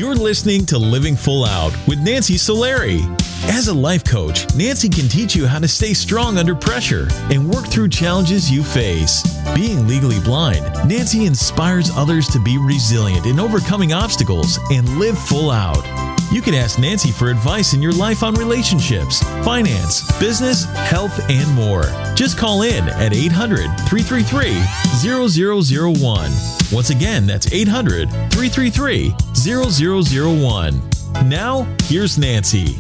You're listening to Living Full Out with Nancy Solari. As a life coach, Nancy can teach you how to stay strong under pressure and work through challenges you face. Being legally blind, Nancy inspires others to be resilient in overcoming obstacles and live full out. You can ask Nancy for advice in your life on relationships, finance, business, health, and more. Just call in at 800-333-0001. Once again, that's 800-333-0001. Now, here's Nancy.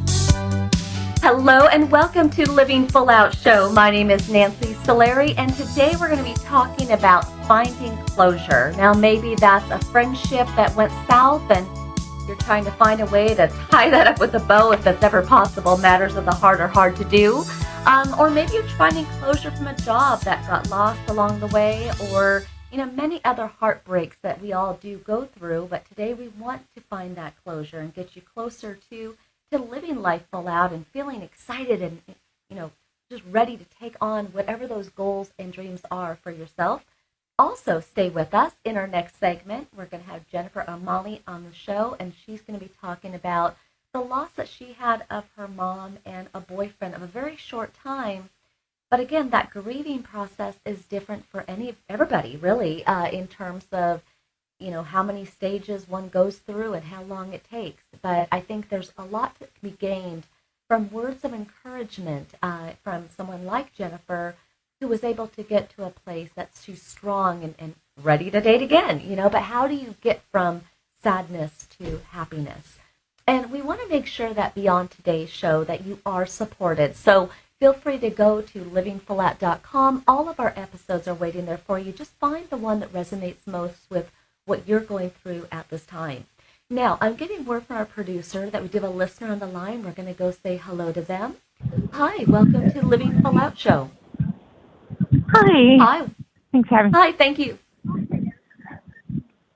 Hello and welcome to Living Full Out Show. My name is Nancy Solari, and today we're going to be talking about finding closure. Now, maybe that's a friendship that went south and you're trying to find a way to tie that up with a bow if that's ever possible. Matters of the heart are hard to do. Or maybe you're finding closure from a job that got lost along the way, or many other heartbreaks that we all do go through. But today we want to find that closure and get you closer to living life full out and feeling excited and just ready to take on whatever those goals and dreams are for yourself. Also, stay with us. In our next segment, we're going to have Jennifer O'Malley on the show, and she's going to be talking about the loss that she had of her mom and a boyfriend of a very short time. But again, that grieving process is different for everybody, really, in terms of how many stages one goes through and how long it takes. But I think there's a lot that can be gained from words of encouragement from someone like Jennifer, who was able to get to a place that's too strong and ready to date again, but how do you get from sadness to happiness? And we want to make sure that beyond today's show that you are supported. So feel free to go to livingfullout.com. All of our episodes are waiting there for you. Just find the one that resonates most with what you're going through at this time. Now, I'm getting word from our producer that we do have a listener on the line. We're going to go say hello to them. Hi, welcome to Living Full Out Show. Hi. Hi. Thanks for having me. Hi, thank you.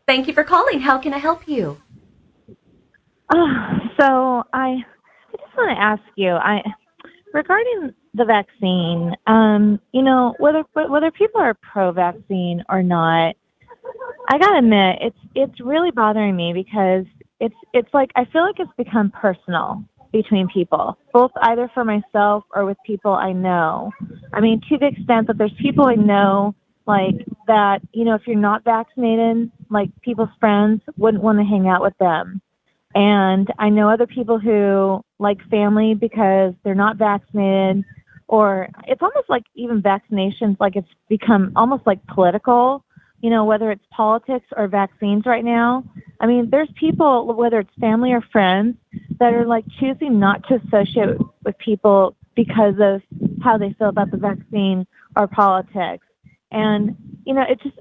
Thank you for calling. How can I help you? So I just want to ask you, regarding the vaccine, whether people are pro-vaccine or not, I gotta admit, it's really bothering me because it's like I feel like it's become personal between people, both either for myself or with people I know. I mean, to the extent that there's people I know, like that, if you're not vaccinated, like people's friends wouldn't want to hang out with them. And I know other people who like family because they're not vaccinated, or it's almost like even vaccinations, like it's become almost like political, whether it's politics or vaccines right now. I mean, there's people, whether it's family or friends, that are like choosing not to associate with people because of how they feel about the vaccine or politics. And,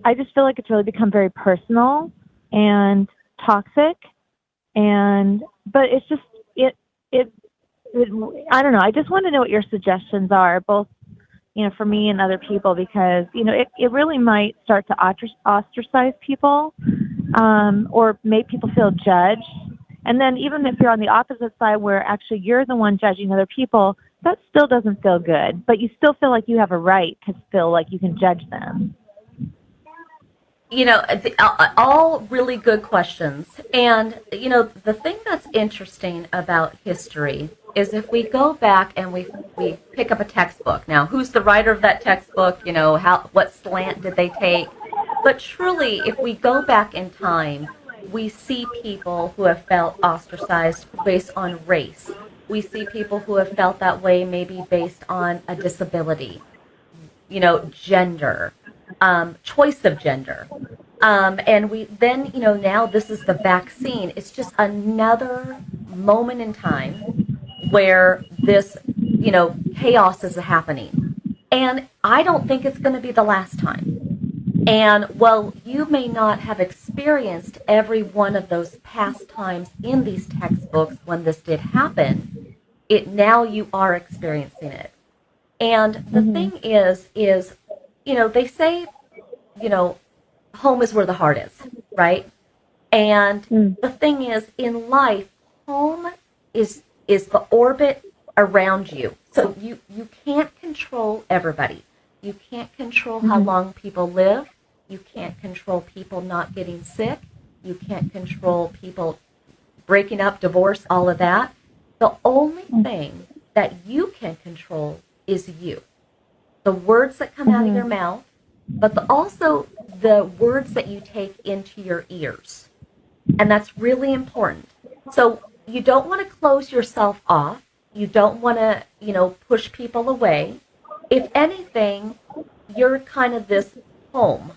I just feel like it's really become very personal and toxic. But it's just, I don't know. I just want to know what your suggestions are, both, for me and other people, because, it really might start to ostracize people, or make people feel judged. And then even if you're on the opposite side where actually you're the one judging other people, that still doesn't feel good. But you still feel like you have a right to feel like you can judge them. All really good questions. And, the thing that's interesting about history is if we go back and we pick up a textbook. Now, who's the writer of that textbook? What slant did they take? But truly, if we go back in time, we see people who have felt ostracized based on race. We see people who have felt that way maybe based on a disability, gender, choice of gender. And we then, now this is the vaccine. It's just another moment in time where this, chaos is happening. And I don't think it's going to be the last time. And while you may not have experienced every one of those past times in these textbooks when this did happen, now you are experiencing it. And the thing is, they say, home is where the heart is, right? And the thing is, in life, home is the orbit around you. So you can't control everybody. You can't control how long people live. You can't control people not getting sick. You can't control people breaking up, divorce, all of that. The only thing that you can control is you. The words that come out of your mouth, but also the words that you take into your ears. And that's really important. So you don't want to close yourself off. You don't want to, push people away. If anything, you're kind of this home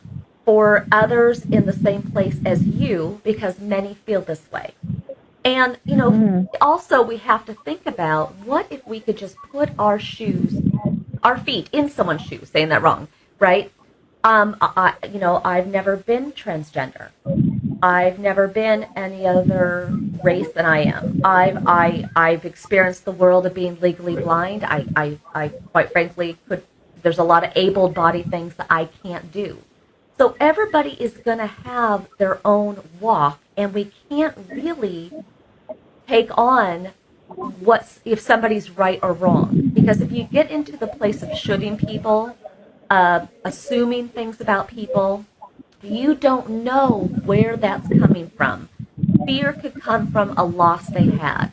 for others in the same place as you, because many feel this way. And, also we have to think about, what if we could just put our feet in someone's shoes, saying that wrong, right? I've never been transgender. I've never been any other race than I am. I've experienced the world of being legally blind. I quite frankly there's a lot of able-bodied things that I can't do. So everybody is going to have their own walk, and we can't really take on if somebody's right or wrong. Because if you get into the place of shooting people, assuming things about people, you don't know where that's coming from. Fear could come from a loss they had.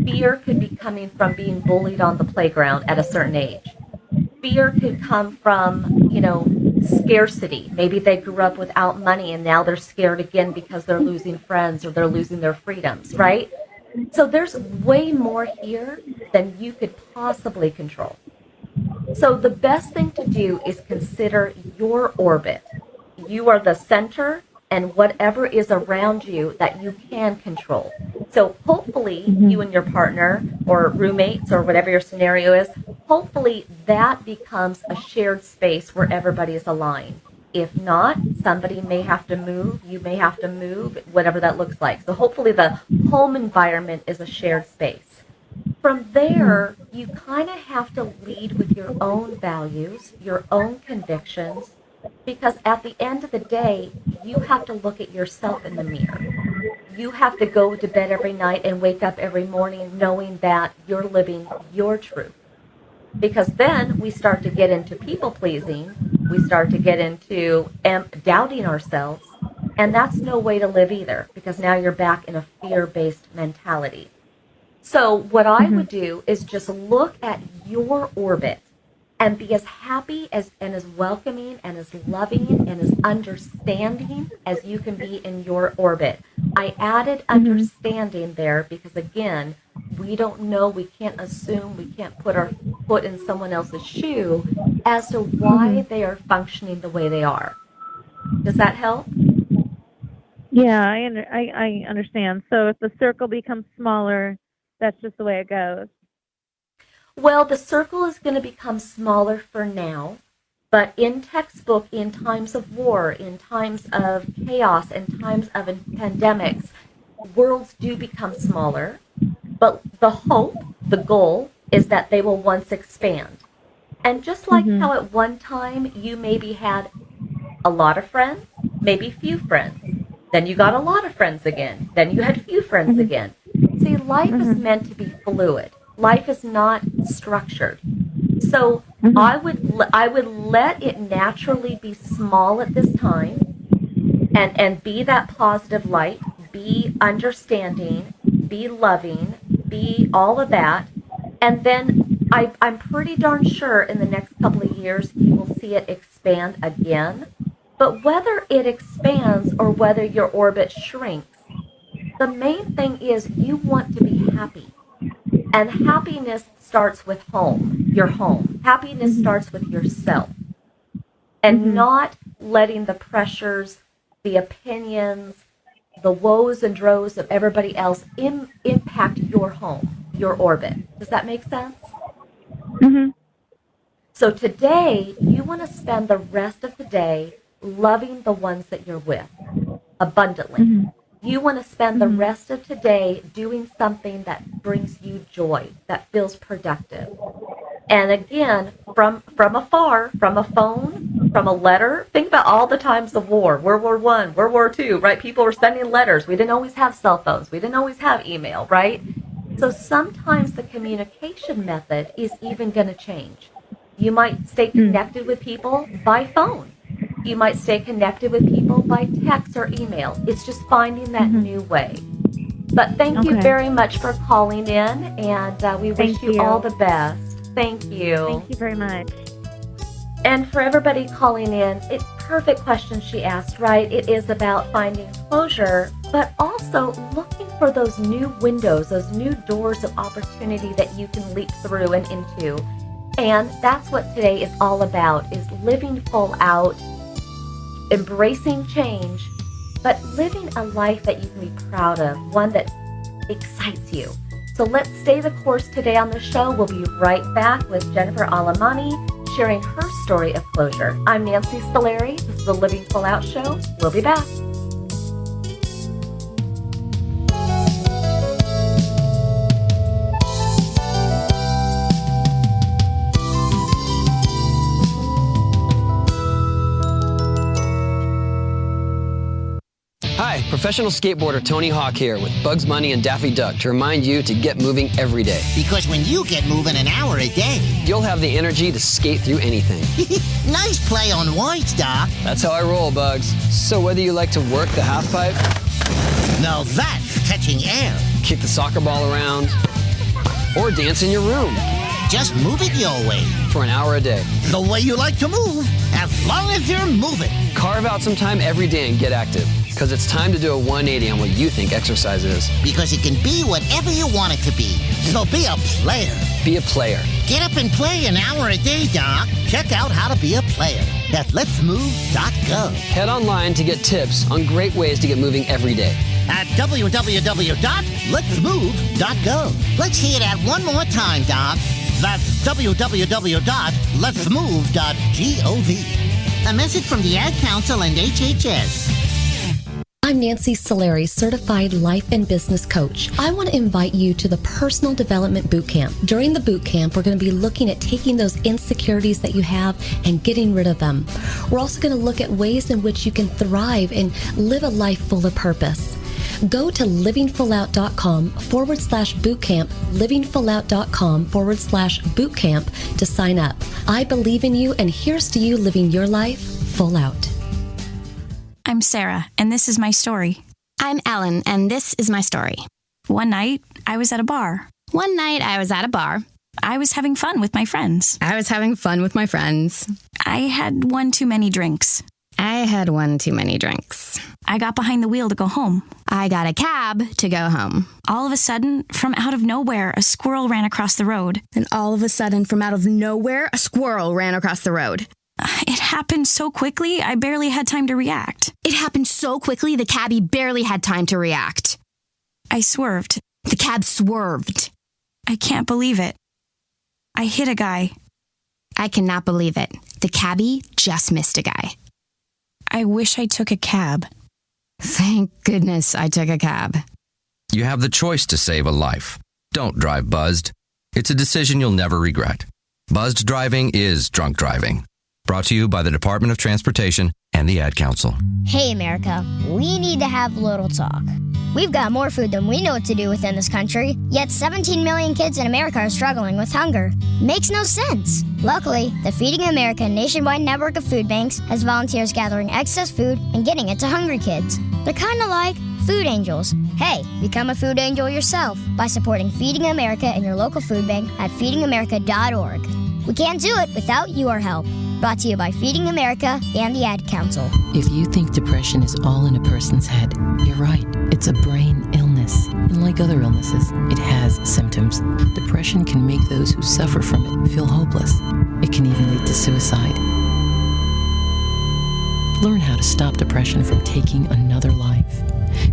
Fear could be coming from being bullied on the playground at a certain age. Fear could come from, scarcity. Maybe they grew up without money and now they're scared again because they're losing friends or they're losing their freedoms, right? So there's way more here than you could possibly control. So the best thing to do is consider your orbit. You are the center, and whatever is around you that you can control. So hopefully you and your partner or roommates or whatever your scenario is, hopefully that becomes a shared space where everybody is aligned. If not, somebody may have to move, you may have to move, whatever that looks like. So hopefully the home environment is a shared space. From there, you kind of have to lead with your own values, your own convictions, because at the end of the day, you have to look at yourself in the mirror. You have to go to bed every night and wake up every morning knowing that you're living your truth. Because then we start to get into people pleasing, we start to get into doubting ourselves, and that's no way to live either, because now you're back in a fear-based mentality. So what I would do is just look at your orbit and be as happy and as welcoming and as loving and as understanding as you can be in your orbit. I added understanding there because, again, we don't know, we can't assume, we can't put our foot in someone else's shoe as to why they are functioning the way they are. Does that help? Yeah, I understand. So if the circle becomes smaller, that's just the way it goes. Well, the circle is going to become smaller for now, but in textbook, in times of war, in times of chaos, in times of pandemics, worlds do become smaller, but the hope, the goal, is that they will once expand. And just like how at one time you maybe had a lot of friends, maybe few friends, then you got a lot of friends again, then you had few friends again. See, life is meant to be fluid. Life is not structured. So I would let it naturally be small at this time and be that positive light, be understanding, be loving, be all of that. And then I'm pretty darn sure in the next couple of years you will see it expand again. But whether it expands or whether your orbit shrinks, the main thing is you want to be happy. And happiness starts with home, your home. Happiness starts with yourself. And not letting the pressures, the opinions, the woes and woes of everybody else impact your home, your orbit. Does that make sense? So today, you want to spend the rest of the day loving the ones that you're with abundantly. You want to spend the rest of today doing something that brings you joy, that feels productive. And again, from afar, from a phone, from a letter, think about all the times of war, World War I, World War II, right? People were sending letters. We didn't always have cell phones. We didn't always have email, right? So sometimes the communication method is even going to change. You might stay connected with people by phone. You might stay connected with people by text or email. It's just finding that new way. But thank you Okay. very much for calling in, and we wish Thank you you. all the best. Thank you. Thank you very much. And for everybody calling in, it's perfect question she asked, right? It is about finding closure, but also looking for those new windows, those new doors of opportunity that you can leap through and into. And that's what today is all about, is living full out, embracing change, but living a life that you can be proud of, one that excites you. So let's stay the course today on the show. We'll be right back with Jennifer Alamani sharing her story of closure. I'm Nancy Solari. This is the Living Full Out Show. We'll be back. Hi, professional skateboarder Tony Hawk here with Bugs Bunny and Daffy Duck to remind you to get moving every day. Because when you get moving an hour a day, You'll have the energy to skate through anything. nice play on words, Doc. That's how I roll, Bugs. So whether you like to work the half pipe, Now that's catching air. kick the soccer ball around, or dance in your room Just move it your way. for an hour a day. The way you like to move, as long as you're moving. Carve out some time every day and get active, because it's time to do a 180 on what you think exercise is. Because it can be whatever you want it to be. So be a player. Be a player. Get up and play an hour a day, Doc. Check out how to be a player at letsmove.gov. Head online to get tips on great ways to get moving every day. At www.letsmove.gov. Let's hear that one more time, Doc. That's www.letsmove.gov. A message from the Ad Council and HHS. I'm Nancy Solari, Certified Life and Business Coach. I want to invite you to the Personal Development Boot Camp. During the boot camp, we're going to be looking at taking those insecurities that you have and getting rid of them. We're also going to look at ways in which you can thrive and live a life full of purpose. Go to livingfullout.com/bootcamp, livingfullout.com/bootcamp to sign up. I believe in you, and here's to you living your life full out. I'm Sarah, and this is my story. I'm Ellen, and this is my story. One night, I was at a bar. One night, I was at a bar. I was having fun with my friends. I was having fun with my friends. I had one too many drinks. I had one too many drinks. I got behind the wheel to go home. I got a cab to go home. All of a sudden, from out of nowhere, a squirrel ran across the road. And all of a sudden, from out of nowhere, a squirrel ran across the road. It happened so quickly, I barely had time to react. It happened so quickly, the cabbie barely had time to react. I swerved. The cab swerved. I can't believe it. I hit a guy. I cannot believe it. The cabbie just missed a guy. I wish I took a cab. Thank goodness I took a cab. You have the choice to save a life. Don't drive buzzed. It's a decision you'll never regret. Buzzed driving is drunk driving. Brought to you by the Department of Transportation and the Ad Council. Hey, America, we need to have a little talk. We've got more food than we know what to do with in this country, yet 17 million kids in America are struggling with hunger. Makes no sense. Luckily, the Feeding America nationwide network of food banks has volunteers gathering excess food and getting it to hungry kids. They're kind of like food angels. Hey, become a food angel yourself by supporting Feeding America in your local food bank at feedingamerica.org. We can't do it without your help. Brought to you by Feeding America and the Ad Council. If you think depression is all in a person's head, you're right. It's a brain illness. And like other illnesses, it has symptoms. Depression can make those who suffer from it feel hopeless. It can even lead to suicide. Learn how to stop depression from taking another life.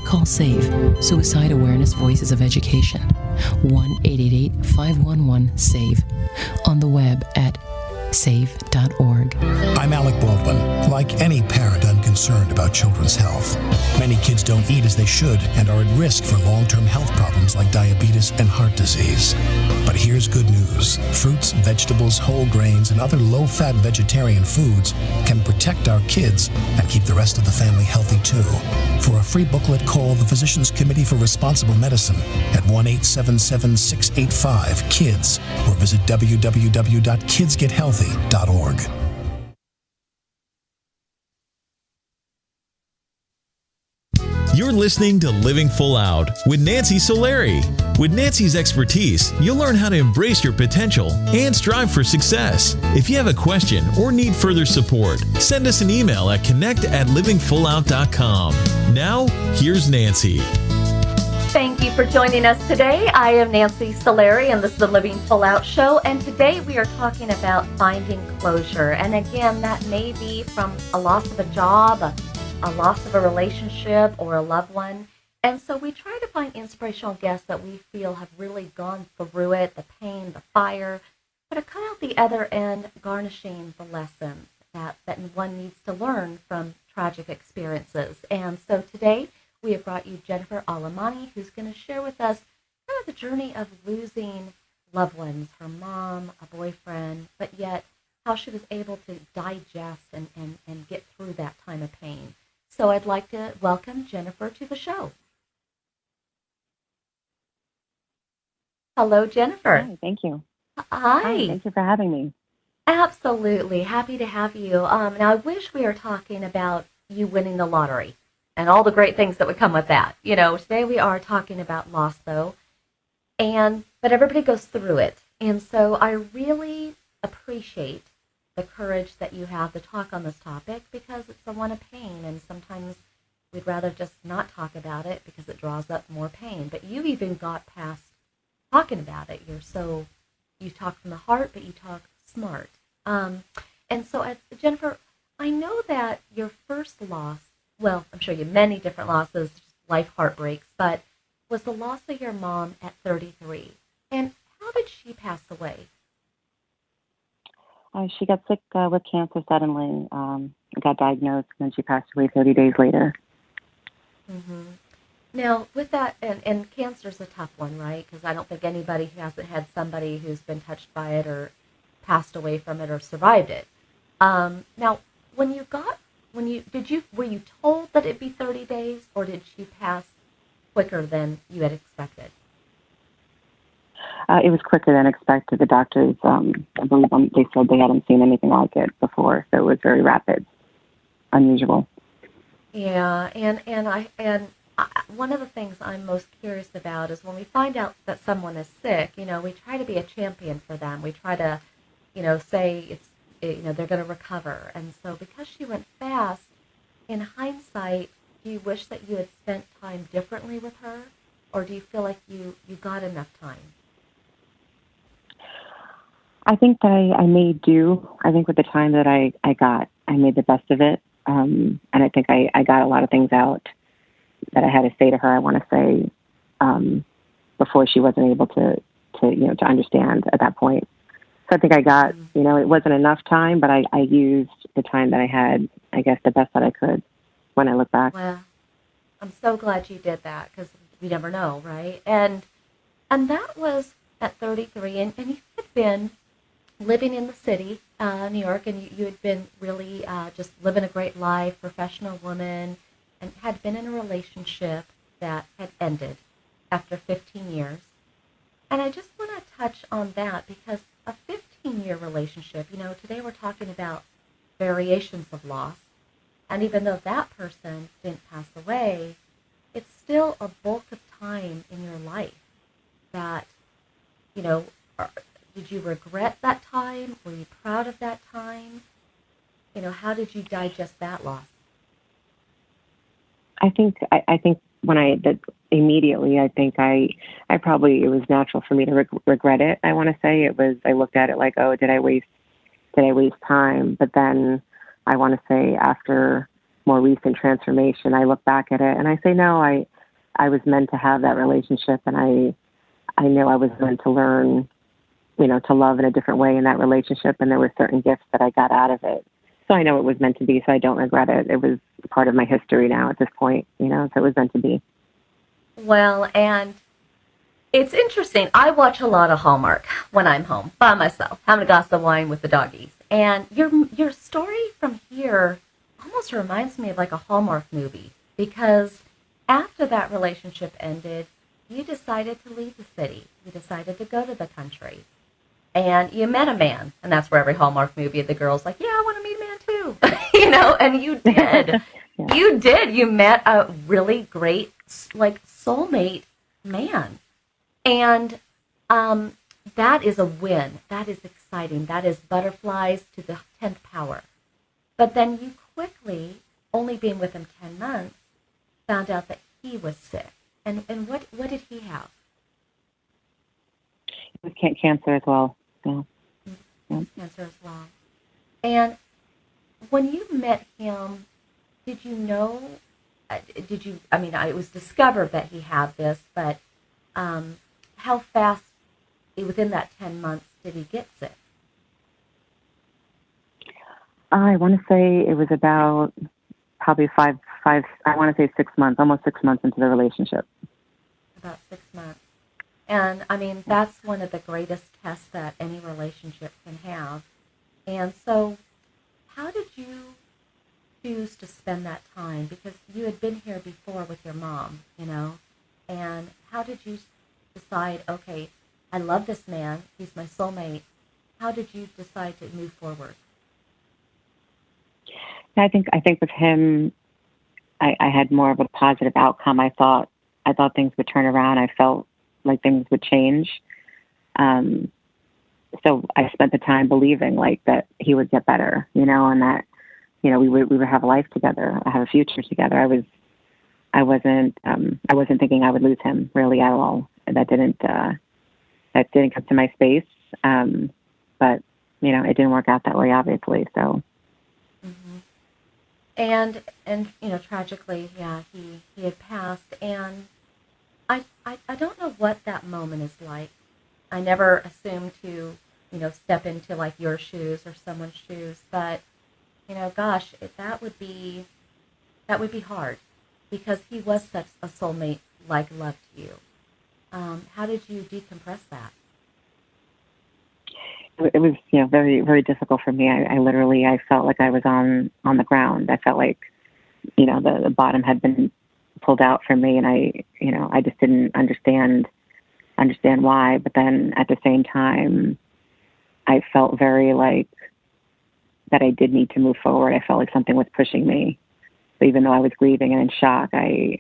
Call SAVE, Suicide Awareness Voices of Education, 1-888-511-SAVE, on the web at save.org. I'm Alec Baldwin. Like any parent, I'm concerned about children's health. Many kids don't eat as they should and are at risk for long-term health problems like diabetes and heart disease. But here's good news. Fruits, vegetables, whole grains, and other low-fat vegetarian foods can protect our kids and keep the rest of the family healthy too. For a free booklet, call the Physicians Committee for Responsible Medicine at 1-877-685-KIDS or visit www.kidsgethealthy.org. You're listening to Living Full Out with Nancy Solari. With Nancy's expertise, you'll learn how to embrace your potential and strive for success. If you have a question or need further support, send us an email at connect@livingfullout.com. Now, here's Nancy. Thank you for joining us today. I am Nancy Solari, and this is the Living Full Out Show. And today we are talking about finding closure. And again, that may be from a loss of a job, a loss of a relationship, or a loved one. And so we try to find inspirational guests that we feel have really gone through it, the pain, the fire, but have come out the other end garnishing the lessons that one needs to learn from tragic experiences. And so today, we have brought you Jennifer Alamani, who's going to share with us kind of the journey of losing loved ones, her mom, a boyfriend, but yet how she was able to digest and get through that time of pain. So I'd like to welcome Jennifer to the show. Hello, Jennifer. Hi, thank you. Hi. Thank you for having me. Absolutely. Happy to have you. Now, I wish we were talking about you winning the lottery and all the great things that would come with that. You know, today we are talking about loss, though, but everybody goes through it. And so I really appreciate the courage that you have to talk on this topic because it's the one of pain, and sometimes we'd rather just not talk about it because it draws up more pain. But you even got past talking about it. You talk from the heart, but you talk smart. And so, Jennifer, I know that your first loss, well, I'm sure you have many different losses, life heartbreaks, but was the loss of your mom at 33. And how did she pass away? She got sick with cancer suddenly, got diagnosed, and then she passed away 30 days later. Mm-hmm. Now, with that, and cancer's a tough one, right? Because I don't think anybody who hasn't had somebody who's been touched by it or passed away from it or survived it. Now, were you told that it'd be 30 days, or did she pass quicker than you had expected? It was quicker than expected. The doctors, I believe they said they hadn't seen anything like it before, so it was very rapid, unusual. Yeah, and one of the things I'm most curious about is when we find out that someone is sick, we try to be a champion for them. We try to, say they're going to recover. And so because she went fast, in hindsight, do you wish that you had spent time differently with her? Or do you feel like you got enough time? I think that I made do. I think with the time that I got, I made the best of it. And I think I got a lot of things out that I had to say to her, I want to say, before she wasn't able to understand at that point. So I think I got, it wasn't enough time, but I used the time that I had, I guess, the best that I could when I look back. Well, I'm so glad you did that because we never know, right? And that was at 33, and you had been living in the city, New York, and you had been really just living a great life, professional woman, and had been in a relationship that had ended after 15 years. And I just want to touch on that because a 15-year relationship, today we're talking about variations of loss. And even though that person didn't pass away, it's still a bulk of time in your life that, did you regret that time? Were you proud of that time? How did you digest that loss? I think when immediately, I think I probably, it was natural for me to regret it. I want to say I looked at it like, oh, did I waste time? But then I want to say after more recent transformation, I look back at it and I say, no, I was meant to have that relationship. And I know I was meant to learn, to love in a different way in that relationship. And there were certain gifts that I got out of it. So I know it was meant to be, so I don't regret it. It was part of my history now at this point, so it was meant to be. Well, and it's interesting. I watch a lot of Hallmark when I'm home by myself, having a glass of wine with the doggies. And your story from here almost reminds me of like a Hallmark movie because after that relationship ended, you decided to leave the city. You decided to go to the country. And you met a man, and that's where every Hallmark movie, the girl's like, yeah, I want to meet a man too, and you did. Yeah. You did. You met a really great, like, soulmate man. And that is a win. That is exciting. That is butterflies to the 10th power. But then you quickly, only being with him 10 months, found out that he was sick. And what did he have? It was cancer as well. Yeah. Cancer as well. And when you met him, did you know, it was discovered that he had this, but how fast, within that 10 months, did he get sick? I want to say it was about probably five, I want to say 6 months, almost 6 months into the relationship. About 6 months. And, that's one of the greatest tests that any relationship can have. And so, how did you choose to spend that time? Because you had been here before with your mom, and how did you decide, okay, I love this man, he's my soulmate. How did you decide to move forward? I think with him, I had more of a positive outcome. I thought things would turn around. I felt like things would change. So I spent the time believing like that he would get better, and that, we would have a life together, have a future together. I wasn't thinking I would lose him really at all. That didn't come to my space. But it didn't work out that way, obviously. So. Mm-hmm. And tragically, he had passed, and I don't know what that moment is like. I never assumed to, step into like your shoes or someone's shoes, but gosh, that would be hard, because he was such a soulmate, like love to you. How did you decompress that? It was, very, very difficult for me. I felt like I was on the ground. I felt like, the bottom had been pulled out for me, and I just didn't understand why. But then at the same time, I felt very like that I did need to move forward. I felt like something was pushing me. So even though I was grieving and in shock, I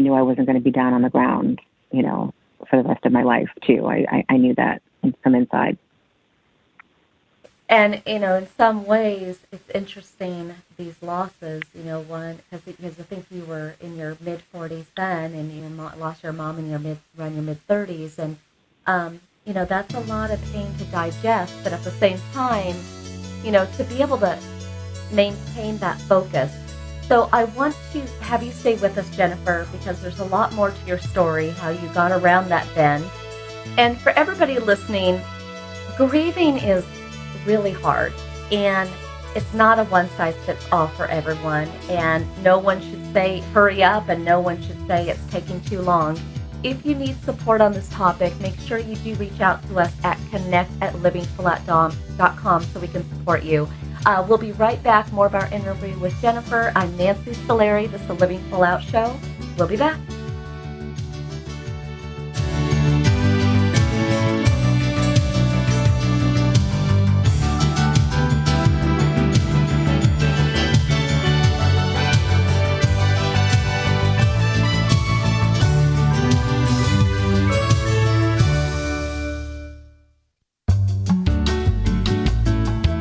knew I wasn't going to be down on the ground, for the rest of my life too. I knew that from inside. And, in some ways, it's interesting, these losses, because I think you were in your mid-40s then, and you lost your mom in your mid-30s, and, that's a lot of pain to digest, but at the same time, to be able to maintain that focus. So I want to have you stay with us, Jennifer, because there's a lot more to your story, how you got around that bend. And for everybody listening, grieving is really hard, and it's not a one-size-fits-all for everyone, and no one should say hurry up, and no one should say it's taking too long. If you need support on this topic, make sure you do reach out to us at connect@livingfullout.com so we can support you. We'll be right back. More of our interview with Jennifer. I'm Nancy Solari. This is the Living Full Out Show. We'll be back.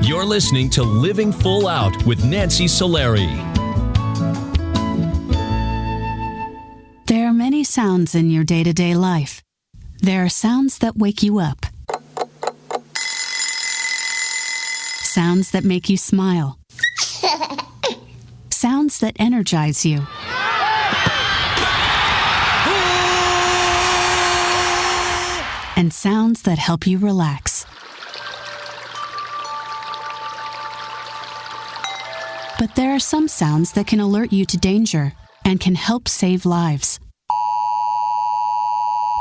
You're listening to Living Full Out with Nancy Solari. There are many sounds in your day-to-day life. There are sounds that wake you up. Sounds that make you smile. Sounds that energize you. And sounds that help you relax. But there are some sounds that can alert you to danger and can help save lives.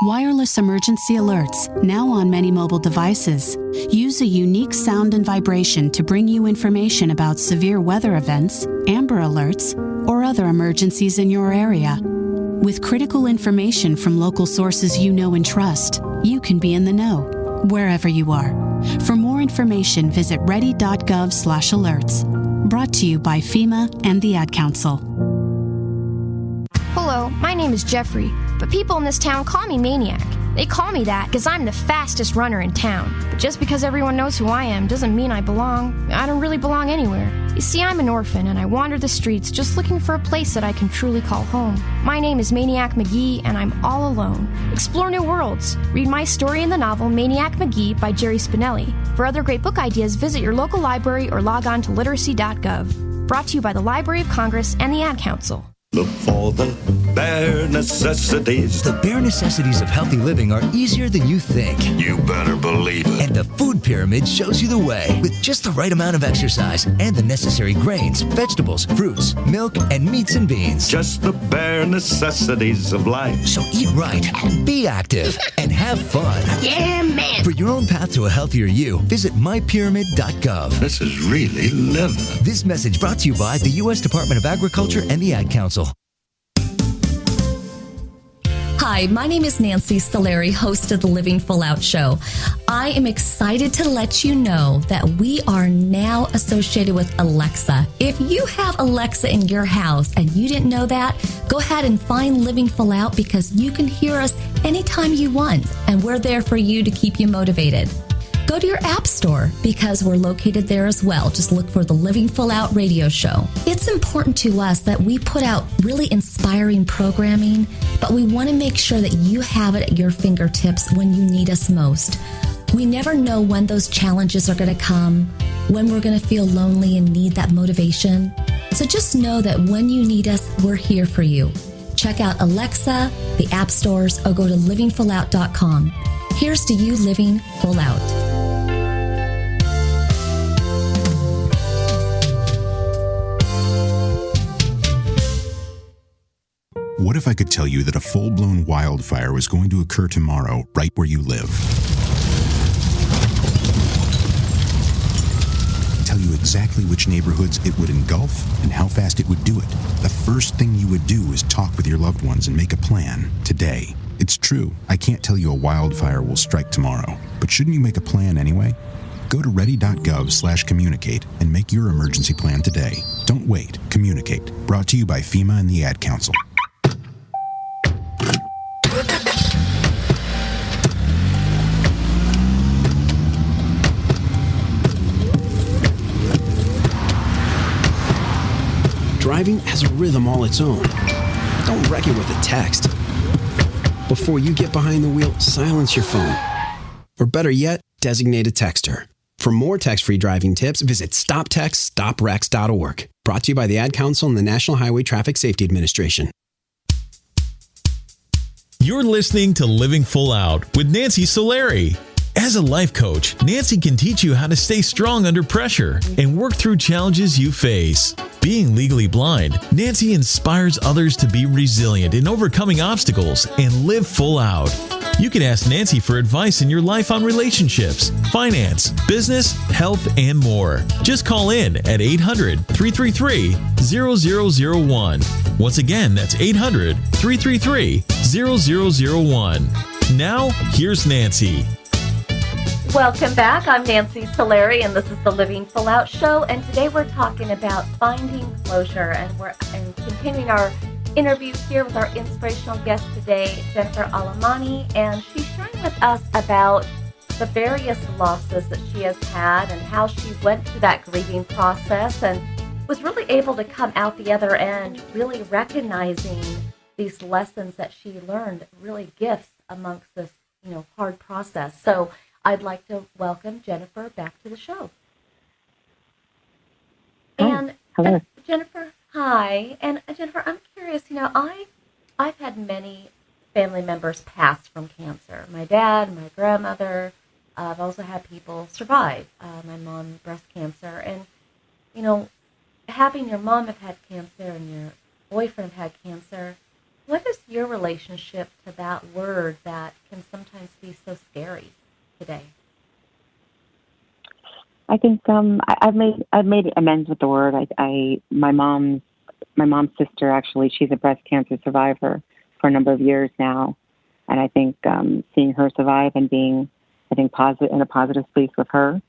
Wireless emergency alerts, now on many mobile devices, use a unique sound and vibration to bring you information about severe weather events, Amber Alerts, or other emergencies in your area. With critical information from local sources you know and trust, you can be in the know, wherever you are. For more information, visit ready.gov/alerts. Brought to you by FEMA and the Ad Council. Hello, my name is Jeffrey, but people in this town call me Maniac. They call me that because I'm the fastest runner in town. But just because everyone knows who I am doesn't mean I belong. I don't really belong anywhere. You see, I'm an orphan and I wander the streets just looking for a place that I can truly call home. My name is Maniac McGee and I'm all alone. Explore new worlds. Read my story in the novel Maniac McGee by Jerry Spinelli. For other great book ideas, visit your local library or log on to literacy.gov. Brought to you by the Library of Congress and the Ad Council. Look for the bare necessities. The bare necessities of healthy living are easier than you think. You better believe it. And the food pyramid shows you the way. With just the right amount of exercise and the necessary grains, vegetables, fruits, milk, and meats and beans. Just the bare necessities of life. So eat right, be active, and have fun. Yeah, man. For your own path to a healthier you, visit mypyramid.gov. This is really living. This message brought to you by the U.S. Department of Agriculture and the Ad Council. Hi, my name is Nancy Solari, host of the Living Full Out Show. I am excited to let you know that we are now associated with Alexa. If you have Alexa in your house and you didn't know that, go ahead and find Living Full Out because you can hear us anytime you want, and we're there for you to keep you motivated. Go to your app store because we're located there as well. Just look for the Living Full Out radio show. It's important to us that we put out really inspiring programming, but we want to make sure that you have it at your fingertips when you need us most. We never know when those challenges are going to come, when we're going to feel lonely and need that motivation. So just know that when you need us, we're here for you. Check out Alexa, the app stores, or go to livingfullout.com. Here's to you living full out. What if I could tell you that a full-blown wildfire was going to occur tomorrow right where you live? Tell you exactly which neighborhoods it would engulf and how fast it would do it. The first thing you would do is talk with your loved ones and make a plan today. It's true, I can't tell you a wildfire will strike tomorrow, but shouldn't you make a plan anyway? Go to ready.gov/communicate and make your emergency plan today. Don't wait, communicate. Brought to you by FEMA and the Ad Council. Driving has a rhythm all its own. Don't wreck it with a text. Before you get behind the wheel, silence your phone. Or better yet, designate a texter. For more text-free driving tips, visit stoptextstoprex.org. Brought to you by the Ad Council and the National Highway Traffic Safety Administration. You're listening to Living Full Out with Nancy Solari. As a life coach, Nancy can teach you how to stay strong under pressure and work through challenges you face. Being legally blind, Nancy inspires others to be resilient in overcoming obstacles and live full out. You can ask Nancy for advice in your life on relationships, finance, business, health, and more. Just call in at 800-333-0001. Once again, that's 800-333-0001. Now, here's Nancy. Welcome back. I'm Nancy Solari, and this is the Living Full Out Show. And today we're talking about finding closure, and we're continuing our interview here with our inspirational guest today, Jennifer Alamani, and she's sharing with us about the various losses that she has had and how she went through that grieving process and was really able to come out the other end, really recognizing these lessons that she learned, really gifts amongst this, hard process. So I'd like to welcome Jennifer back to the show. Hi. Hello. Jennifer, hi. And Jennifer, I'm curious, I've had many family members pass from cancer. My dad, my grandmother. I've also had people survive. My mom, breast cancer. And, having your mom have had cancer and your boyfriend have had cancer, what is your relationship to that word that can sometimes be so scary today? I think I've made amends with the word. My mom's sister, actually, she's a breast cancer survivor for a number of years now, and I think seeing her survive and being, positive in a positive space with her,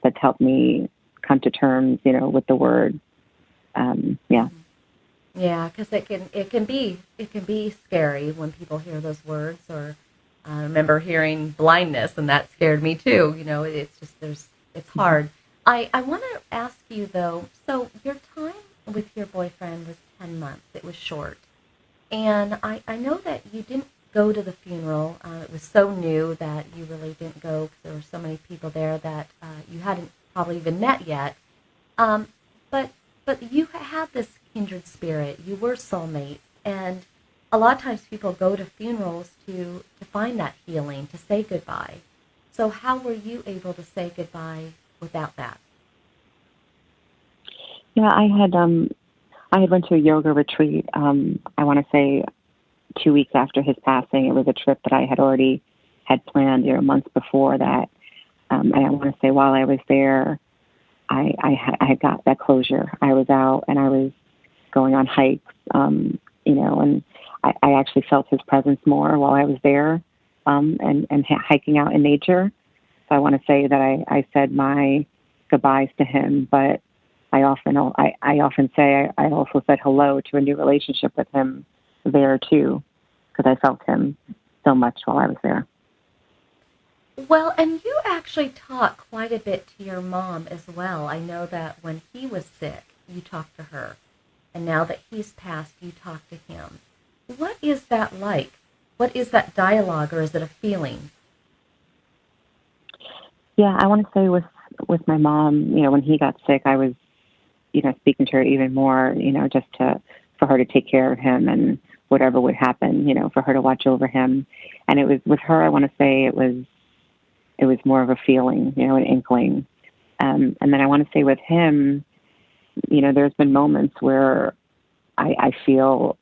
that's helped me come to terms, with the word Yeah. Yeah, because it can be scary when people hear those words. Or I remember hearing blindness, and that scared me too. It's just it's hard. I want to ask you though. So your time with your boyfriend was 10 months. It was short, and I know that you didn't go to the funeral. It was so new that you really didn't go because there were so many people there that you hadn't probably even met yet. But you had this kindred spirit. You were soulmates, and a lot of times people go to funerals to find that healing, to say goodbye. So how were you able to say goodbye without that? Yeah, I had went to a yoga retreat. I want to say 2 weeks after his passing. It was a trip that I had already had planned, months before that. And I want to say while I was there, I had got that closure. I was out and I was going on hikes, and I actually felt his presence more while I was there, and hiking out in nature. So I want to say that I said my goodbyes to him, but I often say I also said hello to a new relationship with him there too, because I felt him so much while I was there. Well, and you actually talk quite a bit to your mom as well. I know that when he was sick, you talked to her. And now that he's passed, you talk to him. What is that like? What is that dialogue, or is it a feeling? Yeah, I want to say with my mom, when he got sick, I was, speaking to her even more, just for her to take care of him and whatever would happen, for her to watch over him. And it was with her, I want to say it was more of a feeling, an inkling. And then I want to say with him, there's been moments where I feel,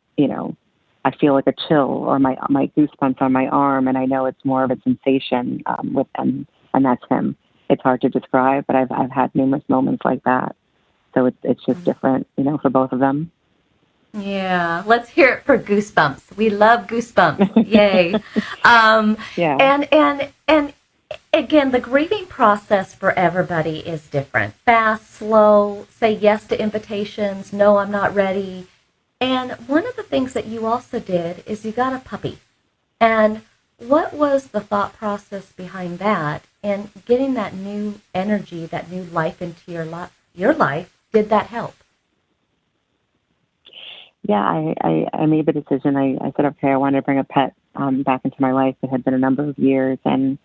I feel like a chill or my goosebumps on my arm, and I know it's more of a sensation with him, and that's him. It's hard to describe, but I've had numerous moments like that. So it's just different, for both of them. Yeah, let's hear it for goosebumps. We love goosebumps. Yay. Yeah. And again, the grieving process for everybody is different. Fast, slow, say yes to invitations, no, I'm not ready. And one of the things that you also did is you got a puppy. And what was the thought process behind that, and getting that new energy, that new life into your life? Did that help? Yeah, I made the decision. I said, okay, I wanted to bring a pet back into my life. It had been a number of years, and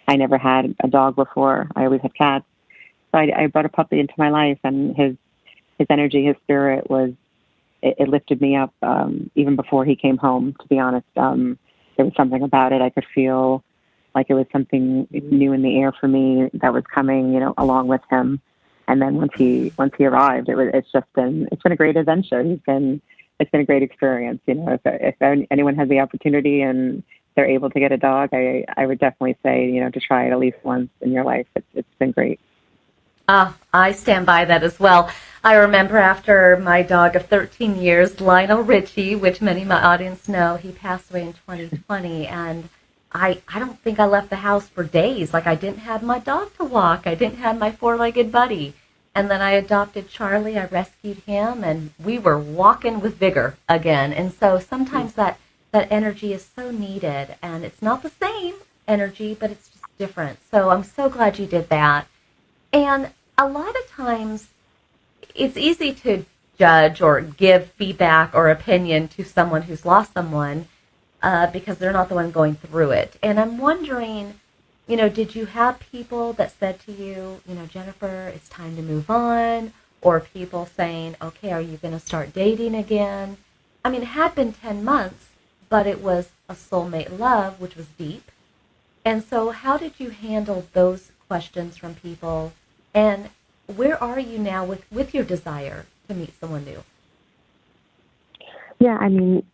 I never had a dog before. I always had cats. So I brought a puppy into my life, and his energy, his spirit it lifted me up even before he came home, to be honest. There was something about it. I could feel like it was something new in the air for me that was coming, along with him. And then once he arrived, it's been a great adventure. It's been a great experience. If anyone has the opportunity and they're able to get a dog, I would definitely say, to try it at least once in your life. It's been great. I stand by that as well. I remember after my dog of 13 years, Lionel Richie, which many of my audience know, he passed away in 2020, and I don't think I left the house for days. Like, I didn't have my dog to walk. I didn't have my four-legged buddy. And then I adopted Charlie. I rescued him, and we were walking with vigor again. And so sometimes that energy is so needed, and it's not the same energy, but it's just different. So I'm so glad you did that. And a lot of times it's easy to judge or give feedback or opinion to someone who's lost someone because they're not the one going through it. And I'm wondering, did you have people that said to you, Jennifer, it's time to move on? Or people saying, okay, are you going to start dating again? I mean, it had been 10 months, but it was a soulmate love, which was deep. And so how did you handle those questions from people? And where are you now with your desire to meet someone new? Yeah, I mean,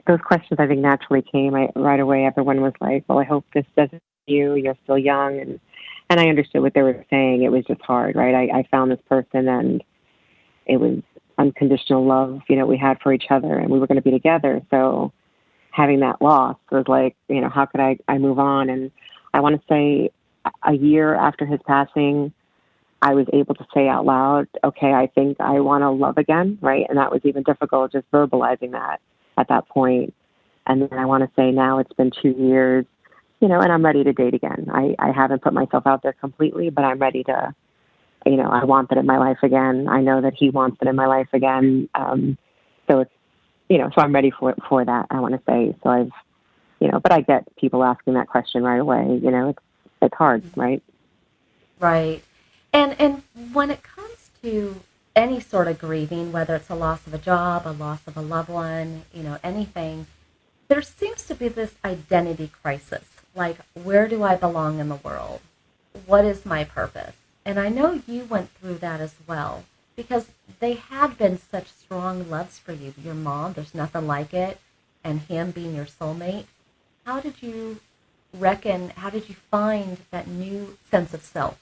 those questions I think naturally came right away. Everyone was like, well, I hope this doesn't you're still young. And I understood what they were saying. It was just hard, right? I found this person, and it was unconditional love, we had for each other, and we were going to be together. So having that loss was like, how could I move on? And I want to say a year after his passing, I was able to say out loud, okay, I think I want to love again, right? And that was even difficult, just verbalizing that at that point. And then I want to say now it's been 2 years, and I'm ready to date again. I haven't put myself out there completely, but I'm ready to, I want that in my life again. I know that he wants it in my life again. So it's, so I'm ready for that, I want to say. So I've, but I get people asking that question right away. It's hard, right? Right. And when it comes to any sort of grieving, whether it's a loss of a job, a loss of a loved one, anything, there seems to be this identity crisis. Like, where do I belong in the world? What is my purpose? And I know you went through that as well, because they had been such strong loves for you. Your mom, there's nothing like it, and him being your soulmate. How did you find that new sense of self?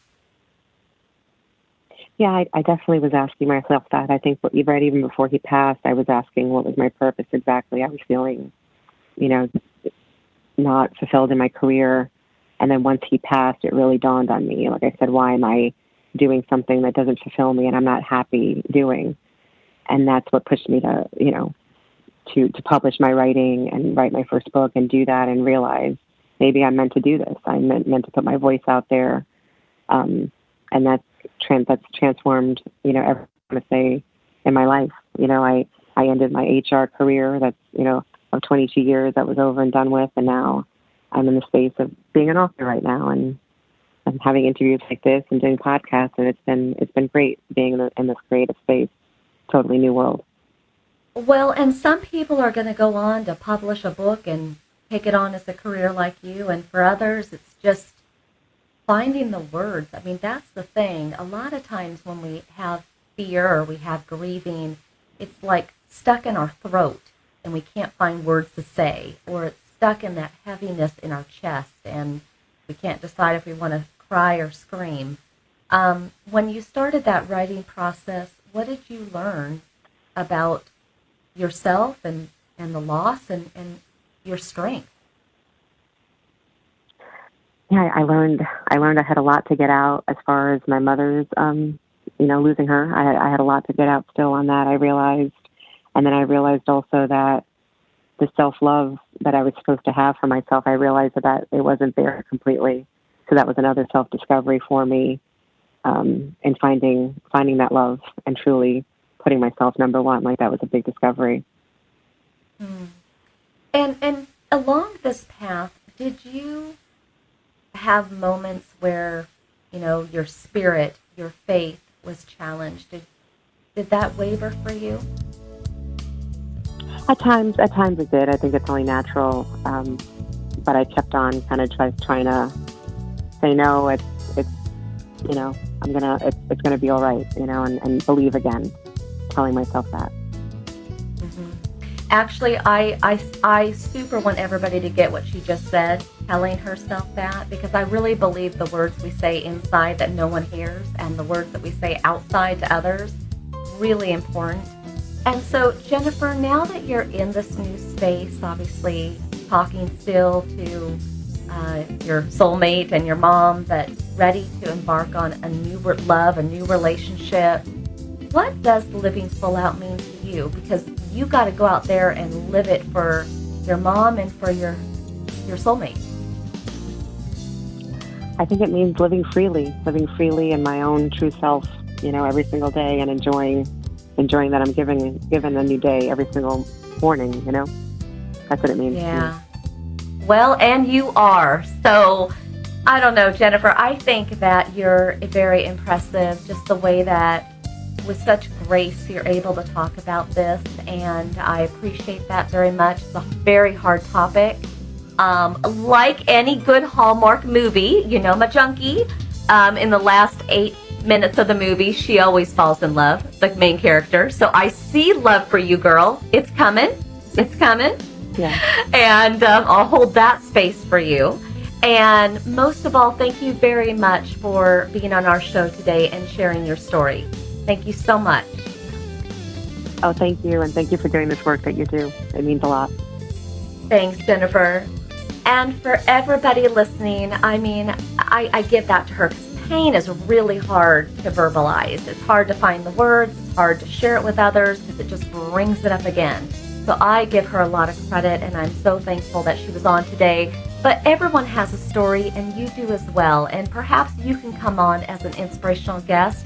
Yeah, I definitely was asking myself that. I think right even before he passed, I was asking what was my purpose exactly. I was feeling, not fulfilled in my career. And then once he passed, it really dawned on me. Like I said, why am I doing something that doesn't fulfill me and I'm not happy doing? And that's what pushed me to, to publish my writing and write my first book and do that and realize maybe I'm meant to do this. I'm meant to put my voice out there. And that's transformed, everything I want to say in my life. I ended my HR career that's, of 22 years that was over and done with. And now I'm in the space of being an author right now. And I'm having interviews like this and doing podcasts. And it's been great being in this creative space. Totally new world. Well, and some people are going to go on to publish a book and take it on as a career like you. And for others, it's just finding the words. I mean, that's the thing. A lot of times when we have fear or we have grieving, it's like stuck in our throat and we can't find words to say, or it's stuck in that heaviness in our chest and we can't decide if we want to cry or scream. When you started that writing process, what did you learn about yourself and the loss and your strength? Yeah, I learned I had a lot to get out as far as my mother's, losing her. I had a lot to get out still on that, I realized. And then I realized also that the self-love that I was supposed to have for myself, I realized that it wasn't there completely. So that was another self-discovery for me, and finding that love and truly putting myself number one. Like, that was a big discovery. And along this path, did you have moments where, your spirit, your faith was challenged? Did that waver for you? At times it did. I think it's only natural. But I kept on kind of trying to say, no, it's gonna be all right, and believe again, telling myself that. Actually, I super want everybody to get what she just said, telling herself that, because I really believe the words we say inside that no one hears and the words that we say outside to others, really important. And so, Jennifer, now that you're in this new space, obviously talking still to your soulmate and your mom, but ready to embark on a new love, a new relationship, what does living full out mean to you? Because you got to go out there and live it for your mom and for your soulmate. I think it means living freely in my own true self, every single day, and enjoying that I'm given a new day every single morning, That's what it means. Yeah. Well, and you are. So, I don't know, Jennifer, I think that you're very impressive, just the way that with such grace you're able to talk about this, and I appreciate that very much. It's a very hard topic. Like any good Hallmark movie, my junkie, in the last 8 minutes of the movie, she always falls in love, the main character. So I see love for you, girl. It's coming. Yeah. And I'll hold that space for you. And most of all, thank you very much for being on our show today and sharing your story. Thank you so much. Oh, thank you. And thank you for doing this work that you do. It means a lot. Thanks, Jennifer. And for everybody listening, I give that to her because pain is really hard to verbalize. It's hard to find the words. It's hard to share it with others because it just brings it up again. So I give her a lot of credit, and I'm so thankful that she was on today. But everyone has a story, and you do as well. And perhaps you can come on as an inspirational guest.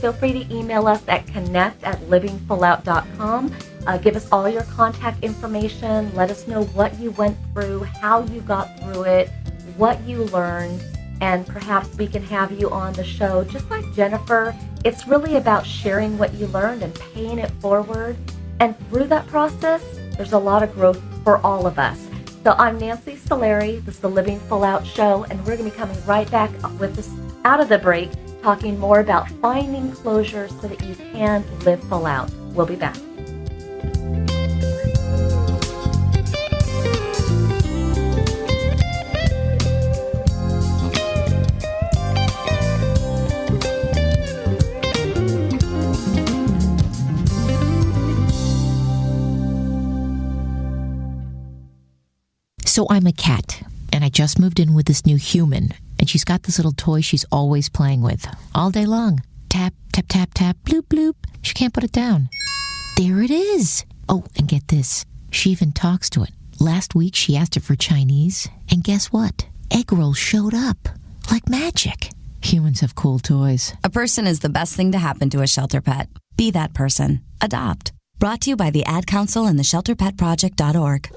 Feel free to email us at connect@livingfullout.com. Give us all your contact information. Let us know what you went through, how you got through it, what you learned, and perhaps we can have you on the show. Just like Jennifer, it's really about sharing what you learned and paying it forward. And through that process, there's a lot of growth for all of us. So I'm Nancy Solari. This is the Living Full Out Show, and we're going to be coming right back with this out of the break, talking more about finding closure so that you can live full out. We'll be back. So I'm a cat, and I just moved in with this new human, and she's got this little toy she's always playing with, all day long. Tap, tap, tap, tap, bloop, bloop. She can't put it down. There it is. Oh, and get this. She even talks to it. Last week, she asked it for Chinese, and guess what? Egg rolls showed up. Like magic. Humans have cool toys. A person is the best thing to happen to a shelter pet. Be that person. Adopt. Brought to you by the Ad Council and the ShelterPetProject.org.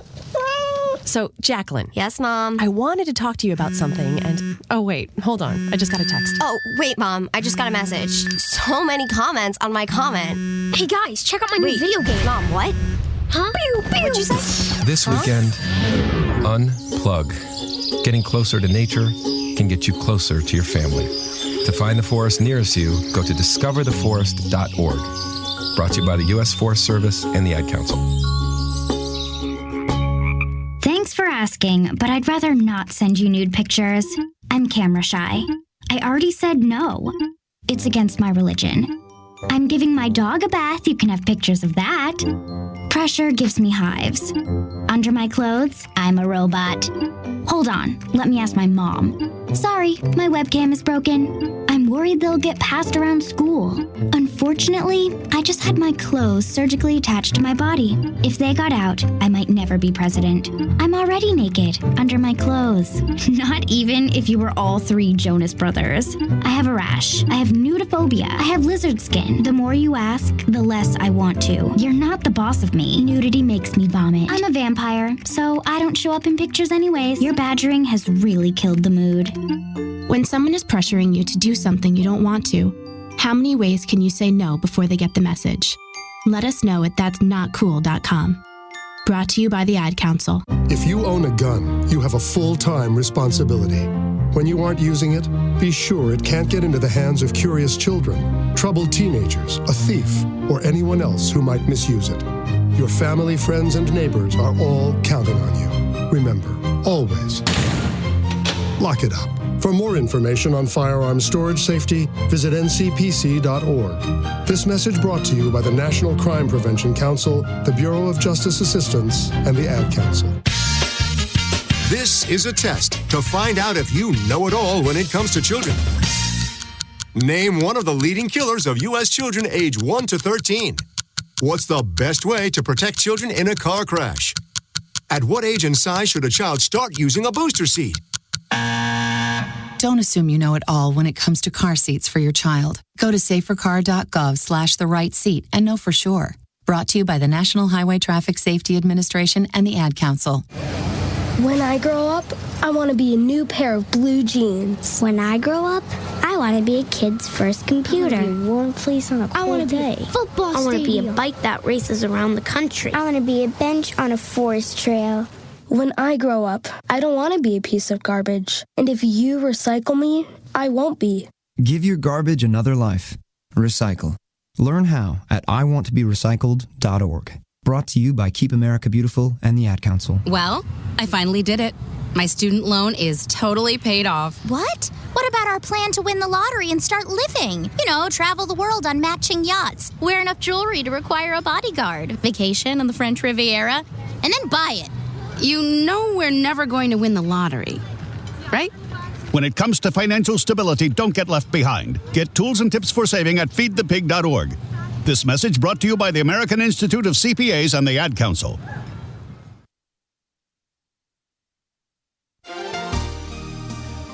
So, Jacqueline. Yes, Mom? I wanted to talk to you about something, and... Oh, wait, hold on. I just got a text. Oh, wait, Mom. I just got a message. So many comments on my comment. Hey, guys, check out my new video game. Mom, what? Huh? Pew, pew. What'd you say? This weekend, unplug. Getting closer to nature can get you closer to your family. To find the forest nearest you, go to discovertheforest.org. Brought to you by the U.S. Forest Service and the Ad Council. Thanks for asking, but I'd rather not send you nude pictures. I'm camera shy. I already said no. It's against my religion. I'm giving my dog a bath. You can have pictures of that. Pressure gives me hives. Under my clothes, I'm a robot. Hold on, let me ask my mom. Sorry, my webcam is broken. I'm worried they'll get passed around school. Unfortunately, I just had my clothes surgically attached to my body. If they got out, I might never be president. I'm already naked, under my clothes. Not even if you were all three Jonas Brothers. I have a rash. I have nudophobia. I have lizard skin. The more you ask, the less I want to. You're not the boss of me. Nudity makes me vomit. I'm a vampire, so I don't show up in pictures anyways. Your badgering has really killed the mood. When someone is pressuring you to do something you don't want to, how many ways can you say no before they get the message? Let us know at that'snotcool.com. Brought to you by the Ad Council. If you own a gun, you have a full-time responsibility. When you aren't using it, be sure it can't get into the hands of curious children, troubled teenagers, a thief, or anyone else who might misuse it. Your family, friends, and neighbors are all counting on you. Remember, always lock it up. For more information on firearms storage safety, visit ncpc.org. This message brought to you by the National Crime Prevention Council, the Bureau of Justice Assistance, and the Ad Council. This is a test to find out if you know it all when it comes to children. Name one of the leading killers of U.S. children age 1 to 13. What's the best way to protect children in a car crash? At what age and size should a child start using a booster seat? Don't assume you know it all when it comes to car seats for your child. Go to safercar.gov/the-right-seat and know for sure. Brought to you by the National Highway Traffic Safety Administration and the Ad Council. When I grow up, I want to be a new pair of blue jeans. When I grow up, I want to be a kid's first computer. I want to be a warm place on a cold I want to day. be a football I want to be stadium. a bike that races around the country. I want to be a bench on a forest trail. When I grow up, I don't want to be a piece of garbage. And if you recycle me, I won't be. Give your garbage another life. Recycle. Learn how at iwanttoberecycled.org. Brought to you by Keep America Beautiful and the Ad Council. Well, I finally did it. My student loan is totally paid off. What? What about our plan to win the lottery and start living? You know, travel the world on matching yachts, wear enough jewelry to require a bodyguard, vacation on the French Riviera, and then buy it. You know we're never going to win the lottery, right? When it comes to financial stability, don't get left behind. Get tools and tips for saving at feedthepig.org. This message brought to you by the American Institute of CPAs and the Ad Council.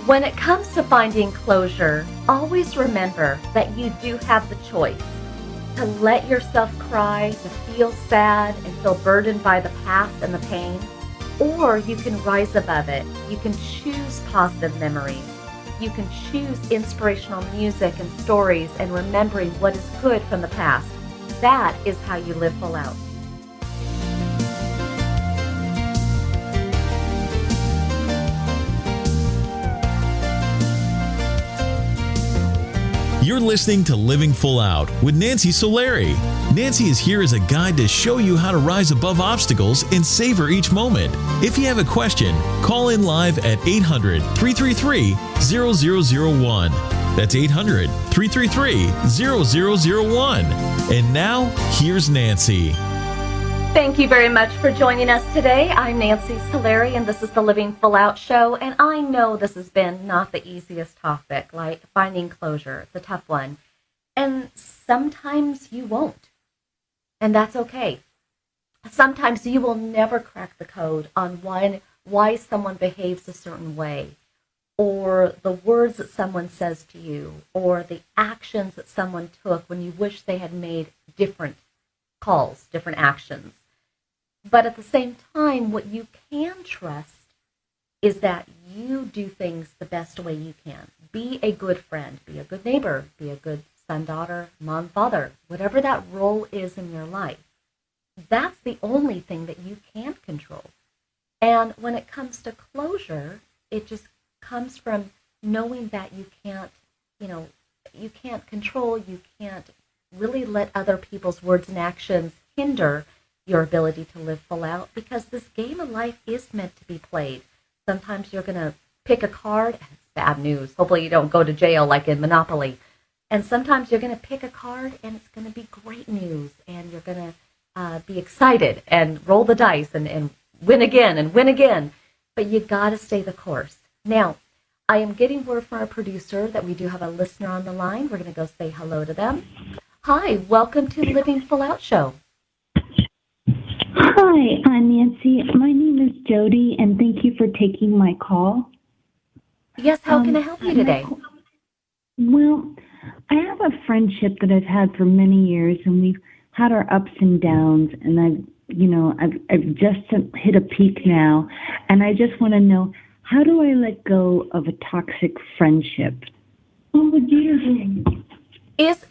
When it comes to finding closure, always remember that you do have the choice to let yourself cry, to feel sad and feel burdened by the past and the pain, or you can rise above it. You can choose positive memories. You can choose inspirational music and stories and remembering what is good from the past. That is how you live full out. You're listening to Living Full Out with Nancy Solari. Nancy is here as a guide to show you how to rise above obstacles and savor each moment. If you have a question, call in live at 800-333-0001. That's 800-333-0001. And now, here's Nancy. Thank you very much for joining us today. I'm Nancy Solari, and this is the Living Full Out Show. And I know this has been not the easiest topic, like finding closure. It's a tough one. And sometimes you won't. And that's okay. Sometimes you will never crack the code on why someone behaves a certain way, or the words that someone says to you, or the actions that someone took when you wish they had made different calls, different actions. But at the same time, what you can trust is that you do things the best way you can. Be a good friend, be a good neighbor, be a good son, daughter, mom, father, whatever that role is in your life. That's the only thing that you can control. And when it comes to closure, it just comes from knowing that you can't control, you can't really let other people's words and actions hinder your ability to live full out, because this game of life is meant to be played. Sometimes you're going to pick a card, and it's bad news. Hopefully you don't go to jail like in Monopoly. And sometimes you're going to pick a card, and it's going to be great news, and you're going to be excited and roll the dice and win again and win again. But you got to stay the course. Now, I am getting word from our producer that we do have a listener on the line. We're going to go say hello to them. Hi, welcome to the Living Full Out Show. Hi, I'm Nancy. My name is Jody, and thank you for taking my call. Yes, how can I help you today? Well, I have a friendship that I've had for many years, and we've had our ups and downs, and I've just hit a peak now, and I just want to know, how do I let go of a toxic friendship? What would you do? Is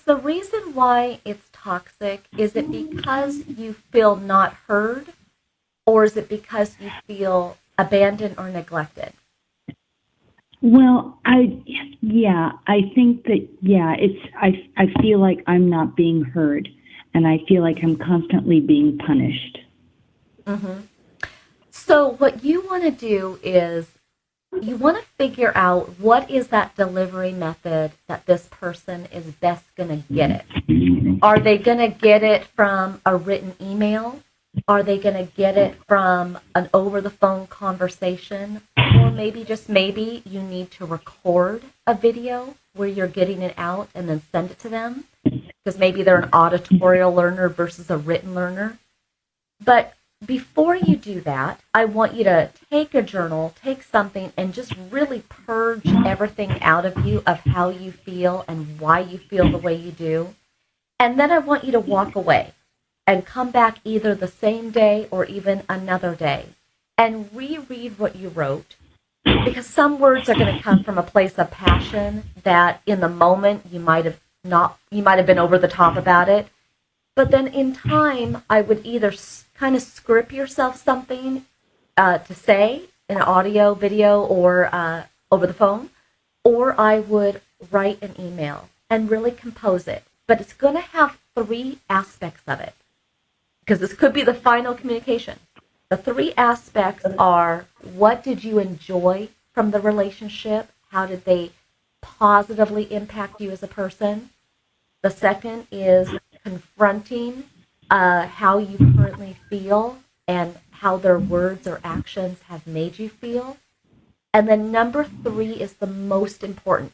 the reason why it's toxic, is it because you feel not heard, or is it because you feel abandoned or neglected? Well, I think that, I feel like I'm not being heard, and I feel like I'm constantly being punished. Mm-hmm. So what you want to do is you want to figure out what is that delivery method that this person is best going to get it. Are they going to get it from a written email? Are they going to get it from an over-the-phone conversation? Or maybe, just maybe, you need to record a video where you're getting it out and then send it to them? Because maybe they're an auditorial learner versus a written learner. But before you do that, I want you to take a journal, take something, and just really purge everything out of you of how you feel and why you feel the way you do. And then I want you to walk away and come back either the same day or even another day and reread what you wrote, because some words are going to come from a place of passion that in the moment you might have been over the top about it. But then in time, I would either kind of script yourself something to say in audio, video, or over the phone, or I would write an email and really compose it. But it's going to have 3 aspects of it, because this could be the final communication. The 3 aspects are: what did you enjoy from the relationship? How did they positively impact you as a person? The second is confronting how you currently feel and how their words or actions have made you feel. And then number 3 is the most important.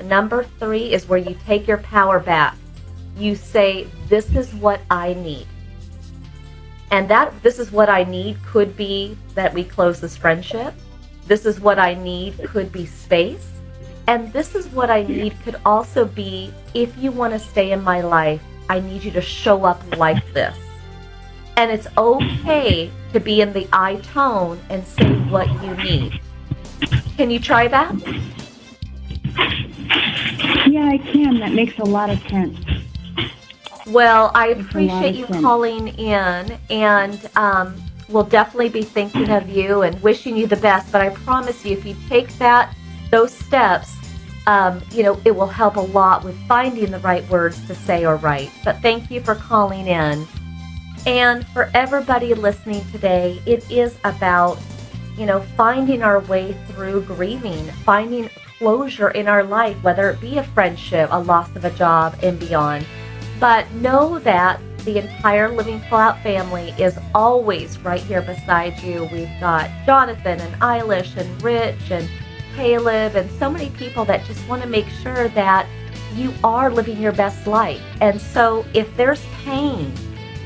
Number 3 is where you take your power back. You say, this is what I need. And that this is what I need could be that we close this friendship. This is what I need could be space. And this is what I need could also be, if you want to stay in my life, I need you to show up like this. And it's okay to be in the I tone and say what you need. Can you try that? Yeah, I can. That makes a lot of sense. Well, I appreciate you calling in, and we'll definitely be thinking of you and wishing you the best. But I promise you, if you take those steps, it will help a lot with finding the right words to say or write. But thank you for calling in. And for everybody listening today, it is about, finding our way through grieving, finding closure in our life, whether it be a friendship, a loss of a job, and beyond. But know that the entire Living Full Out family is always right here beside you. We've got Jonathan and Eilish and Rich and Caleb and so many people that just want to make sure that you are living your best life. And so if there's pain,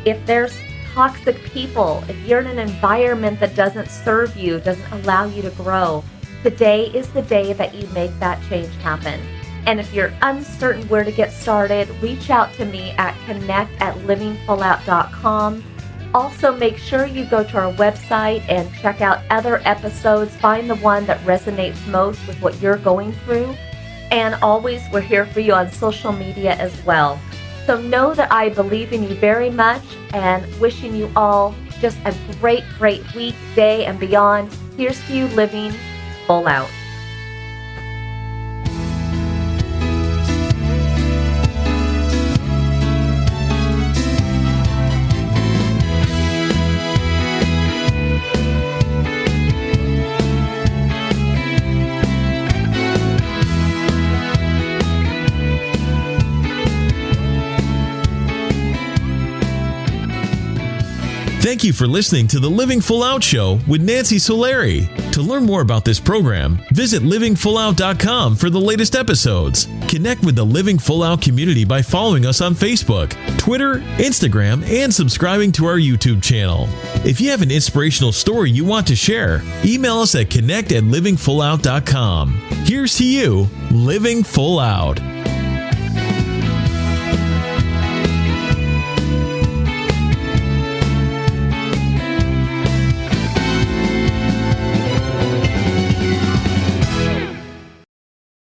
if there's toxic people, if you're in an environment that doesn't serve you, doesn't allow you to grow, today is the day that you make that change happen. And if you're uncertain where to get started, reach out to me at connect@livingfullout.com. Also, make sure you go to our website and check out other episodes. Find the one that resonates most with what you're going through. And always, we're here for you on social media as well. So know that I believe in you very much, and wishing you all just a great, great week, day, and beyond. Here's to you living full out. Thank you for listening to the Living Full Out Show with Nancy Solari. To learn more about this program, visit livingfullout.com for the latest episodes. Connect with the Living Full Out community by following us on Facebook, Twitter, Instagram, and subscribing to our YouTube channel. If you have an inspirational story you want to share, email us at connect@livingfullout.com. Here's to you, living full out.